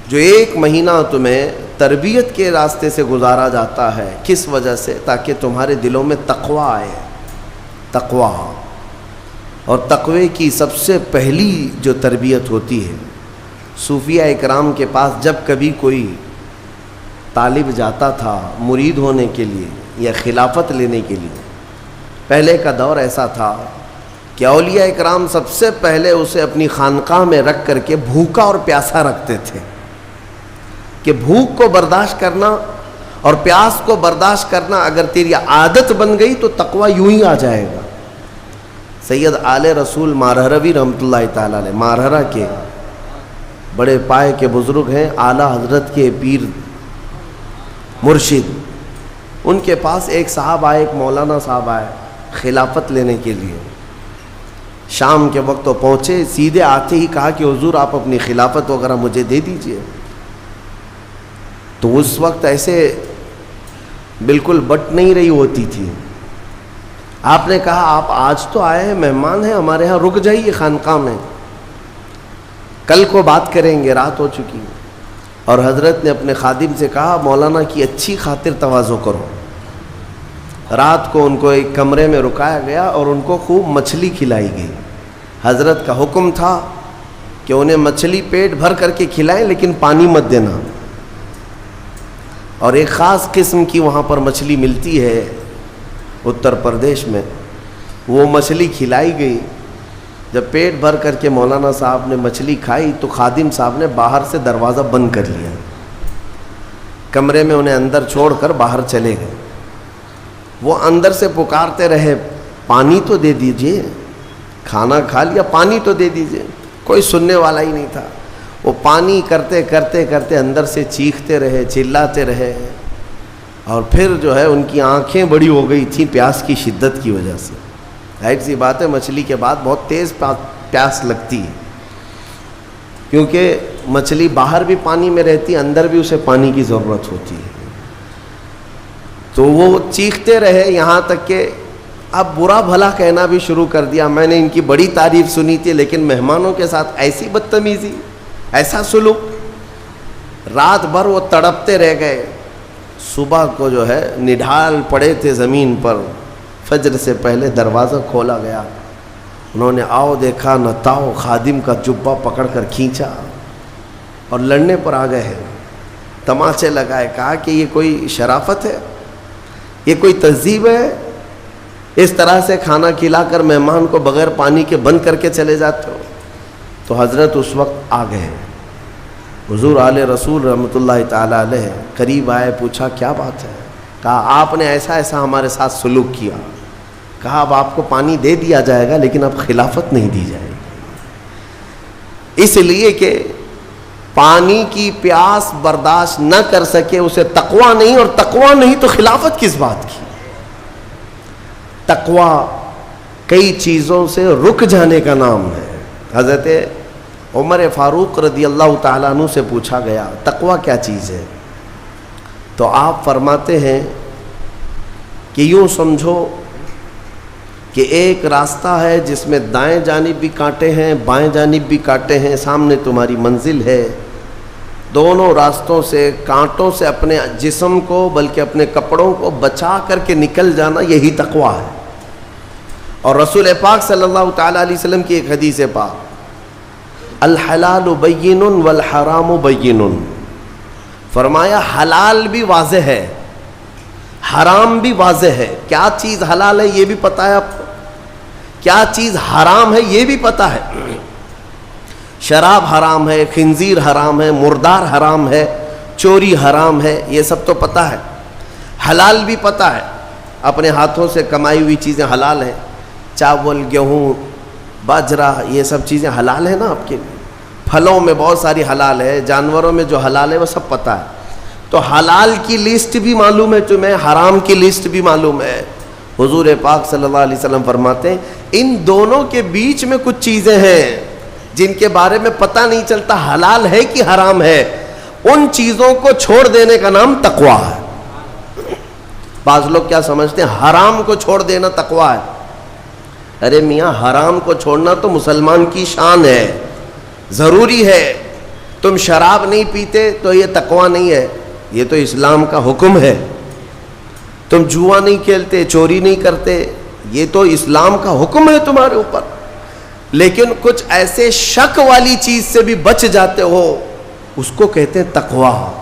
جو ایک مہینہ تمہیں تربیت کے راستے سے گزارا جاتا ہے، کس وجہ سے؟ تاکہ تمہارے دلوں میں تقوی آئے، تقوی. اور تقوی کی سب سے پہلی جو تربیت ہوتی ہے، صوفیہ اکرام کے پاس جب کبھی کوئی طالب جاتا تھا مرید ہونے کے لیے یا خلافت لینے کے لیے، پہلے کا دور ایسا تھا کہ اولیاء اکرام سب سے پہلے اسے اپنی خانقاہ میں رکھ کر کے بھوکا اور پیاسا رکھتے تھے کہ بھوک کو برداشت کرنا اور پیاس کو برداشت کرنا اگر تیری عادت بن گئی تو تقوی یوں ہی آ جائے گا. سید آل رسول مارہروی رحمۃ اللہ تعالی علیہ، مارہرہ کے بڑے پائے کے بزرگ ہیں، اعلیٰ حضرت کے پیر مرشد. ان کے پاس ایک صاحب آئے، ایک مولانا صاحب آئے خلافت لینے کے لیے. شام کے وقت تو پہنچے، سیدھے آتے ہی کہا کہ حضور آپ اپنی خلافت وغیرہ مجھے دے دیجئے. تو اس وقت ایسے بالکل بٹ نہیں رہی ہوتی تھی. آپ نے کہا آپ آج تو آئے ہیں، مہمان ہیں ہمارے ہاں، رک جائیے خانقاہ میں، کل کو بات کریں گے، رات ہو چکی. اور حضرت نے اپنے خادم سے کہا مولانا کی اچھی خاطر تواضع کرو. رات کو ان کو ایک کمرے میں رکایا گیا اور ان کو خوب مچھلی کھلائی گئی. حضرت کا حکم تھا کہ انہیں مچھلی پیٹ بھر کر کے کھلائیں لیکن پانی مت دینا. اور ایک خاص قسم کی وہاں پر مچھلی ملتی ہے اتر پردیش میں، وہ مچھلی کھلائی گئی. جب پیٹ بھر کر کے مولانا صاحب نے مچھلی کھائی تو خادم صاحب نے باہر سے دروازہ بند کر لیا، کمرے میں انہیں اندر چھوڑ کر باہر چلے گئے. وہ اندر سے پکارتے رہے پانی تو دے دیجئے، کھانا کھا لیا پانی تو دے دیجئے. کوئی سننے والا ہی نہیں تھا. وہ پانی کرتے کرتے کرتے اندر سے چیختے رہے، چلاتے رہے. اور پھر جو ہے ان کی آنکھیں بڑی ہو گئی تھیں پیاس کی شدت کی وجہ سے. ظاہر سی بات ہے مچھلی کے بعد بہت تیز پیاس لگتی ہے، کیونکہ مچھلی باہر بھی پانی میں رہتی ہے، اندر بھی اسے پانی کی ضرورت ہوتی ہے. تو وہ چیختے رہے یہاں تک کہ اب برا بھلا کہنا بھی شروع کر دیا. میں نے ان کی بڑی تعریف سنی تھی لیکن مہمانوں کے ساتھ ایسی بدتمیزی، ایسا سلوک. رات بھر وہ تڑپتے رہ گئے. صبح کو جو ہے نڈھال پڑے تھے زمین پر، فجر سے پہلے دروازہ کھولا گیا. انہوں نے آؤ دیکھا نہ تاؤ، خادم کا جبہ پکڑ کر کھینچا اور لڑنے پر آ گئے ہیں. تماچے لگائے. کہا کہ یہ کوئی شرافت ہے، یہ کوئی تہذیب ہے؟ اس طرح سے کھانا کھلا کر مہمان کو بغیر پانی کے بند کر کے چلے جاتے ہو. تو حضرت اس وقت آ گئے. حضور آل رسول رحمۃ اللہ تعالی علیہ قریب آئے، پوچھا کیا بات ہے؟ کہا آپ نے ایسا ایسا ہمارے ساتھ سلوک کیا. کہا اب آپ کو پانی دے دیا جائے گا لیکن اب خلافت نہیں دی جائے گی، اس لیے کہ پانی کی پیاس برداشت نہ کر سکے اسے تقوی نہیں، اور تقوی نہیں تو خلافت کس بات کی؟ تقوی کئی چیزوں سے رک جانے کا نام ہے. حضرت عمر فاروق رضی اللہ تعالیٰ عنہ سے پوچھا گیا تقوی کیا چیز ہے؟ تو آپ فرماتے ہیں کہ یوں سمجھو کہ ایک راستہ ہے جس میں دائیں جانب بھی کانٹے ہیں، بائیں جانب بھی کانٹے ہیں، سامنے تمہاری منزل ہے. دونوں راستوں سے کانٹوں سے اپنے جسم کو بلکہ اپنے کپڑوں کو بچا کر کے نکل جانا، یہی تقوی ہے. اور رسول پاک صلی اللہ تعالیٰ علیہ وسلم کی ایک حدیث پاک، الحلال بین والحرام بین، فرمایا حلال بھی واضح ہے، حرام بھی واضح ہے. کیا چیز حلال ہے یہ بھی پتہ ہے آپ کو، کیا چیز حرام ہے یہ بھی پتہ ہے. شراب حرام ہے، خنزیر حرام ہے، مردار حرام ہے، چوری حرام ہے، یہ سب تو پتہ ہے. حلال بھی پتہ ہے، اپنے ہاتھوں سے کمائی ہوئی چیزیں حلال ہیں. چاول، گیہوں، باجرہ، یہ سب چیزیں حلال ہیں نا آپ کے لیے. پھلوں میں بہت ساری حلال ہے، جانوروں میں جو حلال ہے وہ سب پتہ ہے. تو حلال کی لسٹ بھی معلوم ہے تمہیں، حرام کی لسٹ بھی معلوم ہے. حضور پاک صلی اللہ علیہ وسلم فرماتے ہیں ان دونوں کے بیچ میں کچھ چیزیں ہیں جن کے بارے میں پتہ نہیں چلتا حلال ہے کہ حرام ہے. ان چیزوں کو چھوڑ دینے کا نام تقوی ہے. بعض لوگ کیا سمجھتے ہیں حرام کو چھوڑ دینا تقوی ہے. ارے میاں حرام کو چھوڑنا تو مسلمان کی شان ہے، ضروری ہے. تم شراب نہیں پیتے تو یہ تقویٰ نہیں ہے، یہ تو اسلام کا حکم ہے. تم جوا نہیں کھیلتے، چوری نہیں کرتے، یہ تو اسلام کا حکم ہے تمہارے اوپر. لیکن کچھ ایسے شک والی چیز سے بھی بچ جاتے ہو، اس کو کہتے ہیں تقویٰ.